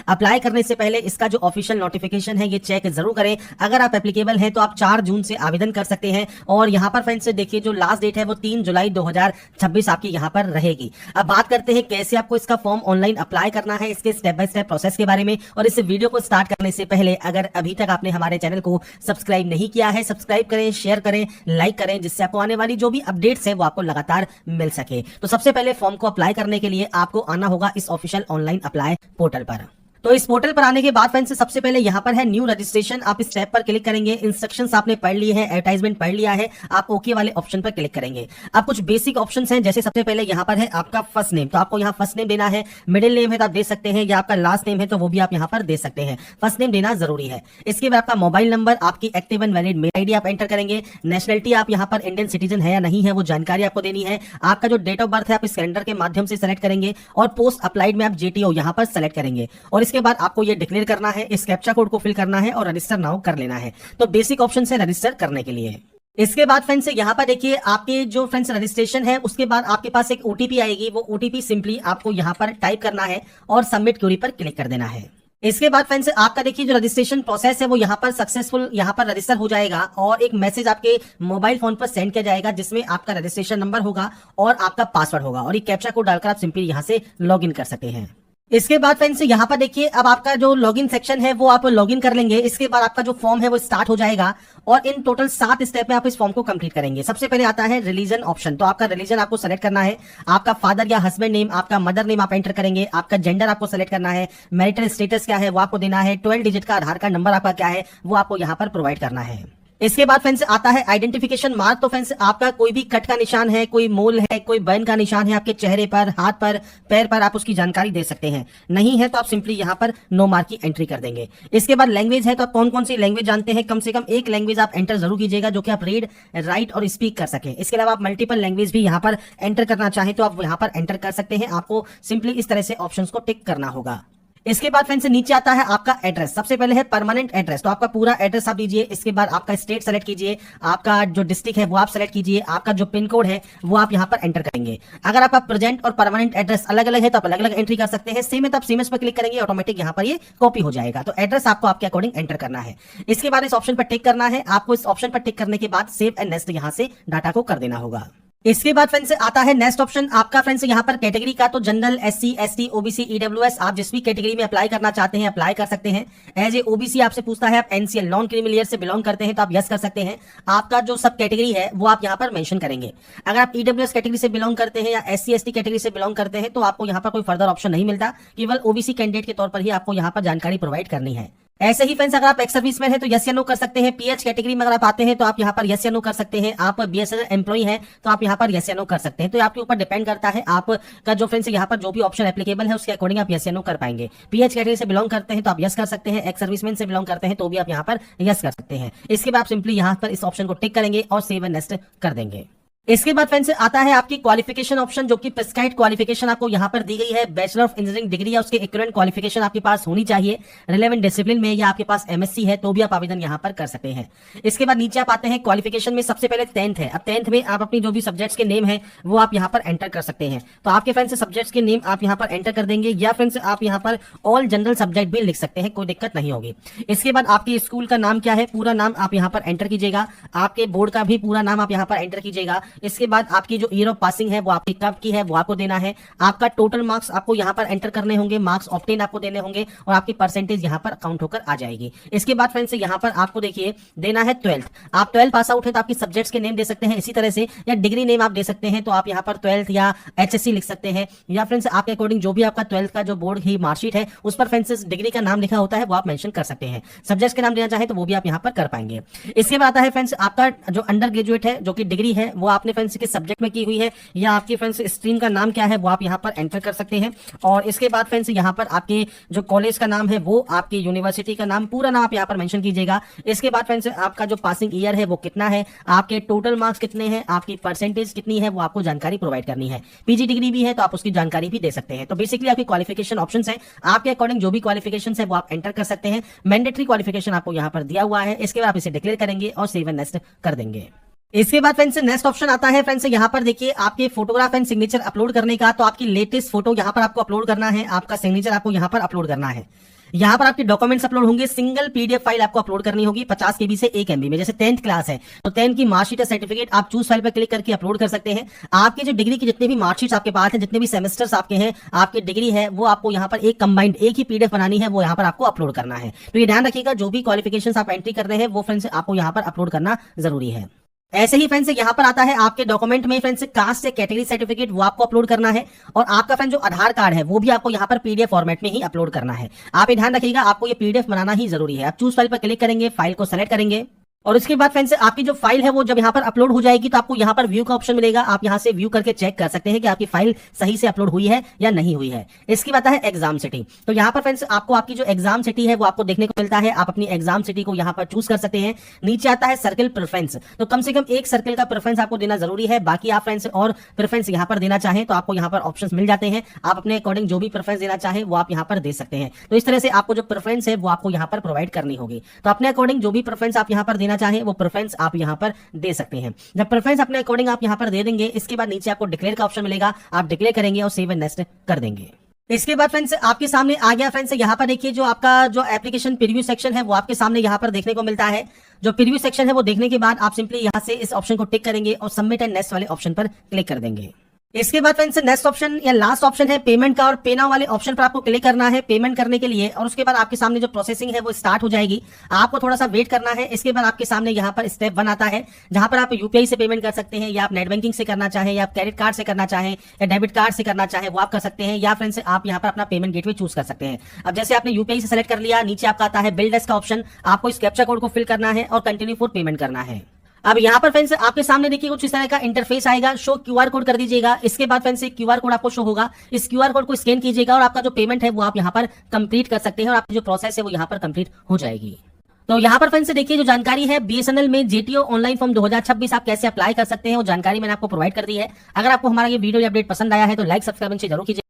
Apply करने से पहले इसका जो ऑफिशियल नोटिफिकेशन है ये चेक जरूर करें। अगर आप एप्लीकेबल हैं तो आप 4 जून से आवेदन कर सकते हैं और यहाँ पर फ्रेंड्स देखिए जो लास्ट डेट है वो 3 जुलाई 2026 आपकी यहाँ पर रहेगी। अब बात करते हैं कैसे आपको इसका फॉर्म ऑनलाइन अप्लाई करना है, इसके स्टेप बाय स्टेप प्रोसेस के बारे में। और इस वीडियो को स्टार्ट करने से पहले अगर अभी तक आपने हमारे चैनल को सब्सक्राइब नहीं किया है, सब्सक्राइब करें, शेयर करें, लाइक करें, जिससे आपको आने वाली जो भी अपडेट्स है वो आपको लगातार मिल सके। तो सबसे पहले फॉर्म को अप्लाई करने के लिए आपको आना होगा इस ऑफिशियल ऑनलाइन अप्लाई पोर्टल पर। तो इस पोर्टल पर आने के बाद फ्रेंड्स सबसे पहले यहाँ पर है न्यू रजिस्ट्रेशन, आप इस टैब पर क्लिक करेंगे। इंस्ट्रक्शंस आपने पढ़ लिए हैं, एडवर्टाइजमेंट पढ़ लिया है, आप ओके वाले ऑप्शन पर क्लिक करेंगे। अब कुछ बेसिक ऑप्शंस हैं, जैसे सबसे पहले यहाँ पर है आपका फर्स्ट नेम, तो आपको यहाँ फर्स्ट नेम देना है। मिडिल नेम है तो आप दे सकते हैं, या आपका लास्ट नेम है तो वो भी आप यहाँ पर दे सकते हैं। फर्स्ट नेम देना जरूरी है। इसके बाद आपका मोबाइल नंबर, आपकी active and valid mail ID आप एंटर करेंगे। नेशनलिटी आप यहाँ पर इंडियन सिटीजन है या नहीं है वो जानकारी आपको देनी है। आपका जो डेट ऑफ बर्थ है आप इस कैलेंडर के माध्यम से सेलेक्ट करेंगे और पोस्ट अप्लाइड में आप जेटीओ यहाँ पर सेलेक्ट करेंगे। और इसके बाद आपको ये क्लियर करना है, इस कैप्चा कोड को फिल करना है और रजिस्टर नाउ कर लेना है। तो बेसिक ऑप्शन है रजिस्टर करने के लिए। इसके बाद फ्रेंड्स यहाँ पर देखिए आपके जो फ्रेंड्स रजिस्ट्रेशन है उसके बाद आपके पास एक ओटीपी आएगी। वो ओटीपी सिंपली आपको यहाँ पर टाइप करना है और सबमिट क्वेरी पर क्लिक कर देना है। इसके बाद फ्रेंड्स आपका देखिए जो रजिस्ट्रेशन प्रोसेस है वो यहाँ पर सक्सेसफुल यहाँ पर रजिस्टर हो जाएगा और एक मैसेज आपके मोबाइल फोन पर सेंड किया जाएगा जिसमें आपका रजिस्ट्रेशन नंबर होगा और आपका पासवर्ड होगा और ये कैप्चा कोड डालकर आप सिंपली यहाँ से लॉग इन कर सकते हैं। इसके बाद फ्रेंड्स यहाँ पर देखिए अब आपका जो लॉगिन सेक्शन है वो आप लॉगिन कर लेंगे। इसके बाद आपका जो फॉर्म है वो स्टार्ट हो जाएगा और इन टोटल 7 स्टेप में आप इस फॉर्म को कंप्लीट करेंगे। सबसे पहले आता है रिलीजन ऑप्शन, तो आपका रिलीजन आपको सेलेक्ट करना है। आपका फादर या हस्बैंड नेम, आपका मदर नेम आप एंटर करेंगे। आपका जेंडर आपको सेलेक्ट करना है। मैरिटल स्टेटस क्या है वो आपको देना है। 12 डिजिट का आधार कार्ड नंबर आपका क्या है वो आपको यहाँ पर प्रोवाइड करना है। इसके बाद फ्रेंड्स आता है आइडेंटिफिकेशन मार्क, तो फ्रेंड्स आपका कोई भी कट का निशान है, कोई मोल है, कोई बर्न का निशान है आपके चेहरे पर, हाथ पर, पैर पर, आप उसकी जानकारी दे सकते हैं। नहीं है तो आप सिंपली यहाँ पर नो मार्क की एंट्री कर देंगे। इसके बाद लैंग्वेज है तो आप कौन कौन सी लैंग्वेज जानते हैं, कम से कम एक लैंग्वेज आप एंटर जरूर कीजिएगा जो कि आप रीड, राइट और स्पीक कर सकें। इसके अलावा आप मल्टीपल लैंग्वेज भी यहाँ पर एंटर करना चाहें तो आप यहाँ पर एंटर कर सकते हैं। आपको सिंपली इस तरह से ऑप्शन को टिक करना होगा। इसके बाद फ्रेंड्स नीचे आता है आपका एड्रेस। सबसे पहले है परमानेंट एड्रेस, तो आपका पूरा एड्रेस आप दीजिए। इसके बाद आपका स्टेट सेलेक्ट कीजिए, आपका जो डिस्ट्रिक्ट है वो आप सेलेक्ट कीजिए, आपका जो पिन कोड है वो आप यहाँ पर एंटर करेंगे। अगर आपका प्रेजेंट और परमानेंट एड्रेस अलग अलग है तो आप अलग अलग एंट्री कर सकते हैं। सेम है तो आप सेम पर क्लिक करेंगे, ऑटोमेटिक यहाँ पर ये कॉपी हो जाएगा। तो एड्रेस आपको आपके अकॉर्डिंग एंटर करना है। इसके बाद इस ऑप्शन पर टिक करना है। आपको इस ऑप्शन पर टिक करने के बाद सेव एंड नेक्स्ट यहाँ से डाटा को कर देना होगा। इसके बाद फ्रेंड्स आता है नेक्स्ट ऑप्शन आपका फ्रेंड्स यहाँ पर कैटेगरी का, तो general, SC, ST, OBC, EWS आप जिस भी कैटेगरी में अप्लाई करना चाहते हैं अप्लाई कर सकते हैं। एज ए ओबीसी आपसे पूछता है आप एनसीएल नॉन क्रिमिनल ईयर से बिलोंग करते हैं तो आप यस कर सकते हैं। आपका जो सब कैटेगरी है वो आप यहाँ पर मेंशन करेंगे। अगर आप ईडब्ल्यूएस कैटेगरी से बिलोंग करते हैं या एससी एसटी कैटेगरी से बिलोंग करते हैं तो आपको यहाँ पर कोई फर्दर ऑप्शन नहीं मिलता, केवल ओबीसी कैंडिडेट के तौर पर ही आपको यहाँ पर जानकारी प्रोवाइड करनी है। ऐसे ही फ्रेंड्स अगर आप एक्स सर्विस में हैं तो यस या नो कर सकते हैं। पीएच कैटेगरी में अगर आप आते हैं तो आप यहाँ पर यस या नो कर सकते हैं। आप बीएसएनएल एम्प्लॉय हैं तो आप यहाँ पर यस या नो कर सकते हैं। तो आपके ऊपर डिपेंड करता है आपका जो फ्रेंड्स यहाँ पर जो भी ऑप्शन एप्लीकेबल है उसके अकॉर्डिंग आप यस या नो कर पाएंगे। पीएच कैटेगरी से बिलोंग करते हैं तो आप यस कर सकते हैं। एक्स सर्विसमैन से बिलोंग करते हैं तो भी आप यहाँ पर यस कर सकते हैं। इसके बाद आप सिंपली यहाँ पर इस ऑप्शन को टिक करेंगे और सेव एंड नेक्स्ट कर देंगे। इसके बाद फ्रेंड्स आता है आपकी क्वालिफिकेशन ऑप्शन, जो कि प्रिस्क्राइब्ड क्वालिफिकेशन आपको यहाँ पर दी गई है। बैचलर ऑफ इंजीनियरिंग डिग्री या उसके इक्विवेलेंट क्वालिफिकेशन आपके पास होनी चाहिए। रिलेवेंट डिसिप्लिन में या आपके पास एमएससी है तो भी आप आवेदन यहाँ पर कर सकते हैं। इसके बाद नीचे आप आते हैं क्वालिफिकेशन में, सबसे पहले 10th है। अब 10th में आप अपनी जो भी सब्जेक्ट्स के नेम है वो आप यहाँ पर एंटर कर सकते हैं। तो आपके फ्रेंड्स सब्जेक्ट्स के नेम आप यहाँ पर एंटर कर देंगे, या फ्रेंड्स आप यहाँ पर ऑल जनरल सब्जेक्ट भी लिख सकते हैं, कोई दिक्कत नहीं होगी। इसके बाद आपके स्कूल का नाम क्या है पूरा नाम आप यहाँ पर एंटर कीजिएगा। आपके बोर्ड का भी पूरा नाम आप यहाँ पर एंटर कीजिएगा। इसके बाद आपकी जो ईयर ऑफ पासिंग है वो आपकी कब की है वो आपको देना है। आपका टोटल मार्क्स आपको यहाँ पर एंटर करने होंगे, मार्क्स ऑब्टेन आपको देने होंगे और आपकी परसेंटेज यहाँ पर काउंट होकर आ जाएगी। इसके बाद फ्रेंड्स यहाँ पर आपको देखिए देना है 12th। आप 12th पास आउट है तो आपकी सब्जेक्ट्स के नेम दे सकते हैं इसी तरह से, या डिग्री नेम आप दे सकते हैं तो आप यहाँ पर 12th या एचएससी लिख सकते हैं, या फ्रेंड्स आपके अकॉर्डिंग जो भी आपका 12th का जो बोर्ड की मार्कशीट है उस पर फ्रेंड्स डिग्री का नाम लिखा होता है वो आप मेंशन कर सकते हैं। सब्जेक्ट्स के नाम देना चाहे तो वो भी आप यहाँ पर कर पाएंगे। इसके बाद आता है फ्रेंड्स आपका जो अंडर ग्रेजुएट है जो कि डिग्री है वो आपने फ्रेंड्स किस सब्जेक्ट में की हुई है, या आपकी फ्रेंड्स स्ट्रीम का नाम क्या है वो आप यहाँ पर एंटर कर सकते हैं। और इसके बाद फ्रेंड्स यहाँ पर आपके जो कॉलेज का नाम है वो आपकी यूनिवर्सिटी का नाम पूरा नाम आप यहाँ पर मेंशन कीजिएगा। इसके बाद फ्रेंड्स आपका जो पासिंग ईयर है वो कितना है, आपके टोटल मार्क्स कितने हैं, आपकी परसेंटेज कितनी है वो आपको जानकारी प्रोवाइड करनी है। पीजी डिग्री भी है तो आप उसकी जानकारी भी दे सकते हैं। तो बेसिकली आपकी क्वालिफिकेशन ऑप्शंस है, आपके अकॉर्डिंग जो भी क्वालिफिकेशन है वो आप एंटर कर सकते हैं। मैंडेटरी क्वालिफिकेशन आपको यहाँ पर दिया हुआ है। इसके बाद आप इसे डिक्लेयर करेंगे और सेव एंड नेक्स्ट कर देंगे। इसके बाद फ्रेंड्स नेक्स्ट ऑप्शन आता है फ्रेंड्स यहाँ पर देखिए आपके फोटोग्राफ एंड सिग्नेचर अपलोड करने का। तो आपकी लेटेस्ट फोटो यहाँ पर आपको अपलोड करना है, आपका सिग्नेचर आपको यहाँ पर अपलोड करना है। यहाँ पर आपके डॉक्यूमेंट्स अपलोड होंगे। सिंगल पीडीएफ फाइल आपको अपलोड करनी होगी 50 केबी से 1 MB में। जैसे 10th क्लास है तो 10th की मार्कशीट या सर्टिफिकेट आप चूज फाइल पर क्लिक करके अपलोड कर सकते हैं। आपके जो डिग्री की जितने भी मार्कशीट्स आपके पास हैं, जितने भी सेमेस्टर्स आपके हैं, आपकी डिग्री है, वो आपको यहाँ पर एक कंबाइंड एक ही पीडीएफ बनानी है, वो यहाँ पर आपको अपलोड करना है। तो ये ध्यान रखिएगा, जो भी क्वालिफिकेशंस आप एंट्री कर रहे हैं वो फ्रेंड्स आपको यहाँ पर अपलोड करना जरूरी है। ऐसे ही फ्रेंड्स यहाँ पर आता है आपके डॉक्यूमेंट में फ्रेंड्स कास्ट से कैटेगरी सर्टिफिकेट, वो आपको अपलोड करना है। और आपका फ्रेंड जो आधार कार्ड है वो भी आपको यहाँ पर पीडीएफ फॉर्मेट में ही अपलोड करना है। आप ये ध्यान रखिएगा, आपको ये पीडीएफ बनाना ही जरूरी है। आप चूज फाइल पर क्लिक करेंगे, फाइल को सेलेक्ट करेंगे और उसके बाद फ्रेंड्स आपकी जो फाइल है वो जब यहाँ पर अपलोड हो जाएगी तो आपको यहाँ पर व्यू का ऑप्शन मिलेगा। आप यहाँ से व्यू करके चेक कर सकते हैं कि आपकी फाइल सही से अपलोड हुई है या नहीं हुई है। इसकी बात है एग्जाम सिटी। तो यहाँ पर फ्रेंड्स आपको आपकी जो एग्जाम सिटी है वो आपको देखने को मिलता है। आप अपनी एग्जाम सिटी को यहाँ पर चूज कर सकते हैं। नीचे आता है सर्कल प्रेफरेंस, तो कम से कम एक सर्कल का प्रेफरेंस आपको देना जरूरी है। बाकी आप फ्रेंड्स और प्रेफरेंस यहाँ पर देना चाहें तो आपको यहाँ पर ऑप्शन मिल जाते हैं। आप अपने अकॉर्डिंग जो भी प्रेफरेंस देना चाहे वो आप यहाँ पर दे सकते हैं। तो इस तरह से आपको जो प्रेफरेंस है वो आपको यहाँ पर प्रोवाइड करनी होगी। तो अपने अकॉर्डिंग जो भी प्रेफरेंस आप यहाँ पर देना चाहें वो प्रेफरेंस आप यहां पर दे सकते हैं। जब प्रेफरेंस अपने अकॉर्डिंग आप यहां पर दे देंगे, इसके बाद नीचे आपको डिक्लेयर का ऑप्शन मिलेगा। आप डिक्लेयर करेंगे और सेव एंड नेक्स्ट कर देंगे। इसके बाद फ्रेंड्स आपके सामने आ गया फ्रेंड्स, यहाँ पर देखिए जो आपका जो एप्लीकेशन प्रीव्यू सेक्शन है वो आपके सामने यहाँ पर देखने को मिलता है। जो प्रीव्यू सेक्शन है वो देखने के बाद आप सिंपली यहाँ से इस ऑप्शन को टिक करेंगे और सबमिट एंड नेक्स्ट वाले ऑप्शन पर क्लिक कर देंगे। इसके बाद फ्रेंड्स नेक्स्ट ऑप्शन या लास्ट ऑप्शन है पेमेंट का, और पे नाउ वाले ऑप्शन पर आपको क्लिक करना है पेमेंट करने के लिए। और उसके बाद आपके सामने जो प्रोसेसिंग है वो स्टार्ट हो जाएगी। आपको थोड़ा सा वेट करना है। इसके बाद आपके सामने यहाँ पर स्टेप 1 आता है, जहां पर आप यूपीआई से पेमेंट कर सकते हैं, या आप नेट बैंकिंग से करना चाहें, या आप क्रेडिट कार्ड से करना चाहें, या डेबिट कार्ड से करना चाहें वो आप कर सकते हैं, या फ्रेंड्स आप यहाँ पर अपना पेमेंट गेटवे चूज कर सकते हैं। अब जैसे आपने यूपीआई से सेलेक्ट कर लिया, नीचे आपका आता है बिल डेस्क का ऑप्शन। आपको इस कैप्चा कोड को फिल करना है और कंटिन्यू फॉर पेमेंट करना है। अब यहाँ पर फ्रेंड्स आपके सामने देखिए कुछ इस तरह का इंटरफेस आएगा। शो क्यूआर कोड कर दीजिएगा। इसके बाद फ्रेंड्स एक क्यूआर कोड आपको शो होगा। इस क्यूआर कोड को स्कैन कीजिएगा और आपका जो पेमेंट है वो आप यहाँ पर कंप्लीट कर सकते हैं और आपकी जो प्रोसेस है वो यहाँ पर कंप्लीट हो जाएगी। तो यहाँ पर फ्रेंड्स देखिए जो जानकारी है बीएसएनएल में जीटीओ ऑनलाइन फॉर्म 2026 आप कैसे अप्लाई कर सकते हैं वो जानकारी मैंने आपको प्रोवाइड कर दी है। अगर आपको हमारा ये वीडियो या अपडेट पसंद आया है तो लाइक सब्सक्राइब जरूर कीजिए।